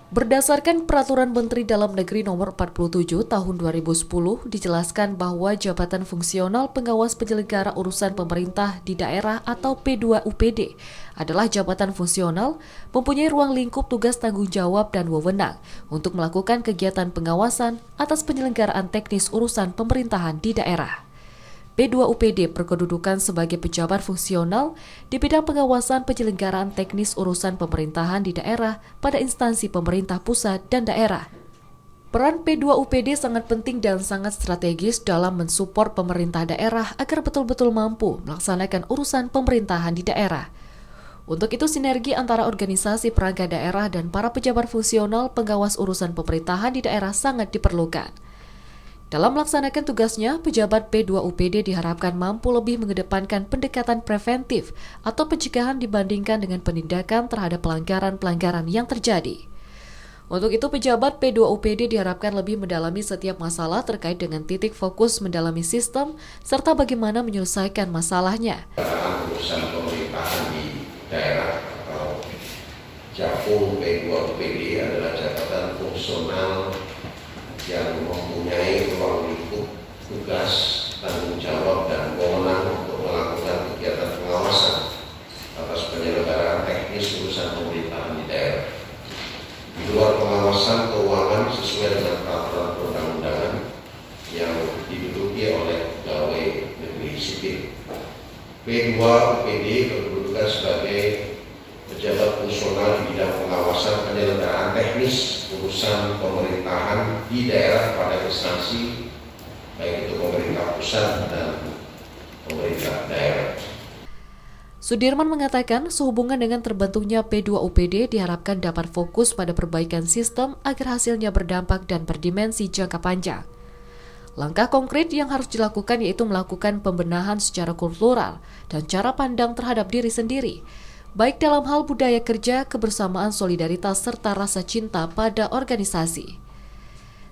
Berdasarkan Peraturan Menteri Dalam Negeri Nomor 47 Tahun 2010, dijelaskan bahwa Jabatan Fungsional Pengawas Penyelenggara Urusan Pemerintah di Daerah atau P2UPD adalah jabatan fungsional mempunyai ruang lingkup tugas tanggung jawab dan wewenang untuk melakukan kegiatan pengawasan atas penyelenggaraan teknis urusan pemerintahan di daerah. P2UPD berkedudukan sebagai pejabat fungsional di bidang pengawasan penyelenggaraan teknis urusan pemerintahan di daerah pada instansi pemerintah pusat dan daerah. Peran P2UPD sangat penting dan sangat strategis dalam mensupport pemerintah daerah agar betul-betul mampu melaksanakan urusan pemerintahan di daerah. Untuk itu, sinergi antara organisasi perangkat daerah dan para pejabat fungsional pengawas urusan pemerintahan di daerah sangat diperlukan. Dalam melaksanakan tugasnya, pejabat P2UPD diharapkan mampu lebih mengedepankan pendekatan preventif atau pencegahan dibandingkan dengan penindakan terhadap pelanggaran-pelanggaran yang terjadi. Untuk itu, pejabat P2UPD diharapkan lebih mendalami setiap masalah terkait dengan titik fokus mendalami sistem serta bagaimana menyelesaikan masalahnya. Urusan pemerintahan di daerah atau JAFU P2UPD adalah jabatan fungsional yang mempunyai ruang lingkup tugas, tanggung jawab, dan wewenang untuk melakukan kegiatan pengawasan atas penyelenggaraan teknis urusan pemerintahan di daerah. Di luar pengawasan keuangan sesuai dengan peraturan perundang-undangan yang diduduki oleh pegawai negeri sipil. P2UPD berkedudukan sebagai pejabat fungsional di bidang pengawasan penyelenggaraan teknis urusan pemerintahan di daerah pada instansi baik itu pemerintah pusat dan pemerintah daerah. Sudirman mengatakan sehubungan dengan terbentuknya P2UPD diharapkan dapat fokus pada perbaikan sistem agar hasilnya berdampak dan berdimensi jangka panjang. Langkah konkret yang harus dilakukan yaitu melakukan pembenahan secara kultural dan cara pandang terhadap diri sendiri, baik dalam hal budaya kerja, kebersamaan, solidaritas, serta rasa cinta pada organisasi.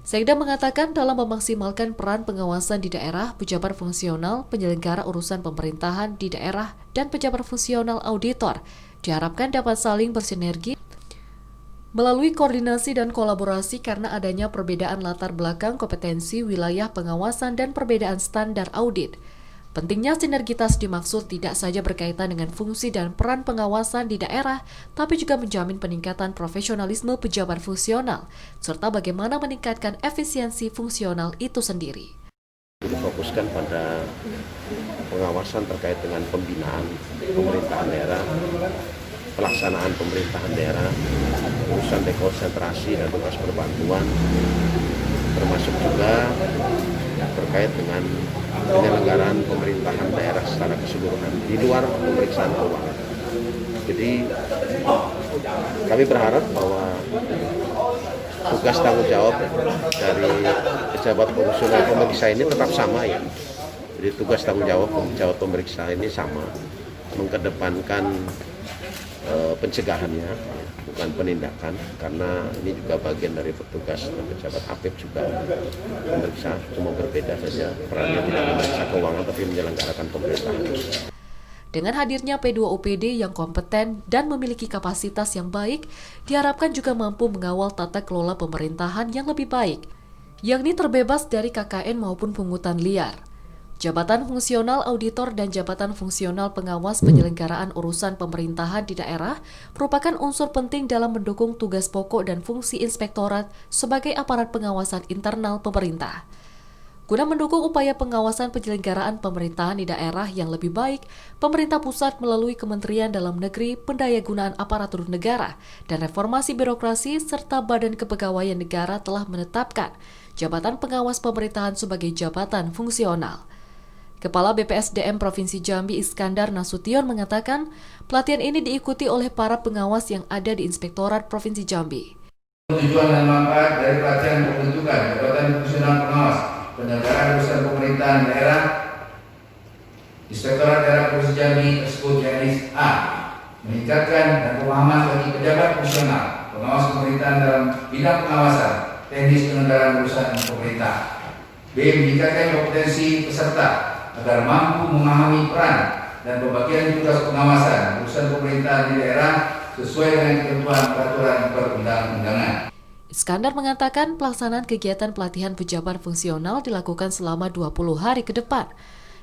Sekda mengatakan dalam memaksimalkan peran pengawasan di daerah, pejabat fungsional, penyelenggara urusan pemerintahan di daerah, dan pejabat fungsional auditor diharapkan dapat saling bersinergi melalui koordinasi dan kolaborasi karena adanya perbedaan latar belakang kompetensi wilayah pengawasan dan perbedaan standar audit. Pentingnya sinergitas dimaksud tidak saja berkaitan dengan fungsi dan peran pengawasan di daerah, tapi juga menjamin peningkatan profesionalisme pejabat fungsional, serta bagaimana meningkatkan efisiensi fungsional itu sendiri. Difokuskan pada pengawasan terkait dengan pembinaan pemerintahan daerah, pelaksanaan pemerintahan daerah, urusan dekonsentrasi dan tugas perbantuan, termasuk juga terkait dengan penyelenggaraan pemerintahan daerah secara keseluruhan di luar pemeriksaan keuangan. Jadi kami berharap bahwa tugas tanggung jawab dari pejabat fungsional pemeriksa ini tetap sama ya. Jadi tugas tanggung jawab pejabat pemeriksa ini sama, mengedepankan pencegahannya, bukan penindakan, karena ini juga bagian dari petugas dan pejabat APIP juga memeriksa, cuma berbeda saja perannya tidak memeriksa keuangan tapi menyelenggarakan pemerintahan. Dengan hadirnya P2UPD yang kompeten dan memiliki kapasitas yang baik, diharapkan juga mampu mengawal tata kelola pemerintahan yang lebih baik, yakni terbebas dari KKN maupun pungutan liar. Jabatan fungsional auditor dan jabatan fungsional pengawas penyelenggaraan urusan pemerintahan di daerah merupakan unsur penting dalam mendukung tugas pokok dan fungsi inspektorat sebagai aparat pengawasan internal pemerintah. Guna mendukung upaya pengawasan penyelenggaraan pemerintahan di daerah yang lebih baik, pemerintah pusat melalui Kementerian Dalam Negeri, Pendayagunaan Aparatur Negara, dan Reformasi Birokrasi serta Badan Kepegawaian Negara telah menetapkan jabatan pengawas pemerintahan sebagai jabatan fungsional. Kepala BPSDM Provinsi Jambi Iskandar Nasution mengatakan, pelatihan ini diikuti oleh para pengawas yang ada di Inspektorat Provinsi Jambi. Tujuan dan manfaat dari pelatihan pembentukan jabatan fungsional pengawas penyelenggaraan urusan pemerintahan daerah Inspektorat Daerah Provinsi Jambi tersebut yakni A. Meningkatkan dan pemahaman bagi pejabat fungsional pengawas pemerintahan dalam bidang pengawasan teknis penyelenggaraan urusan pemerintah. B. Meningkatkan kompetensi peserta agar mampu memahami peran dan pembagian tugas pengawasan urusan pemerintahan di daerah sesuai dengan ketentuan peraturan perundang-undangan. Iskandar mengatakan pelaksanaan kegiatan pelatihan pejabat fungsional dilakukan selama 20 hari ke depan.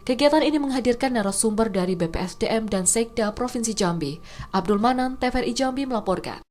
Kegiatan ini menghadirkan narasumber dari BPSDM dan Sekda Provinsi Jambi. Abdul Manan, TVRI Jambi melaporkan.